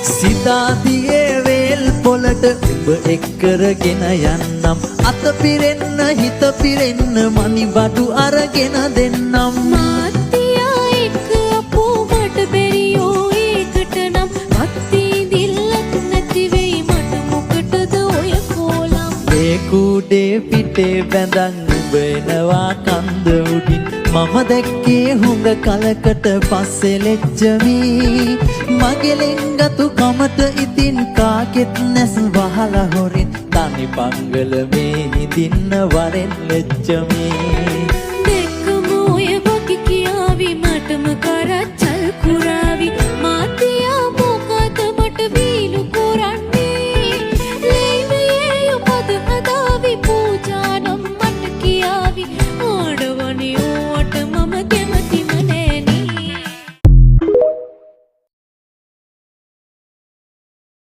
සිතාදියේ වේල් පොලට උඹ එක්කරගෙන යන්නම් අත පිරෙන්න හිත පිරෙන්න මනි බඩු අරගෙන දෙන්නම් මාත්‍යා එක්ක අපෝ මට බැරියෝ ඒකට නම් අත්ති දිල්ලක් නැති වෙයි මට මොකටද ඔය කෝලම් ඒ කුඩේ පිටේ බැඳන් උඹ එනවා කන්ද උඩින් මම දැක්කේ හුඟ කලකට පස්සේ ලෙච්චමි මගේ ලෙන්ගතු කමට ඉතින් කාගෙත් නැස් වහලා හොරින් තනි පංගල මේ හිඳින්න වරෙන් ලෙච්චමි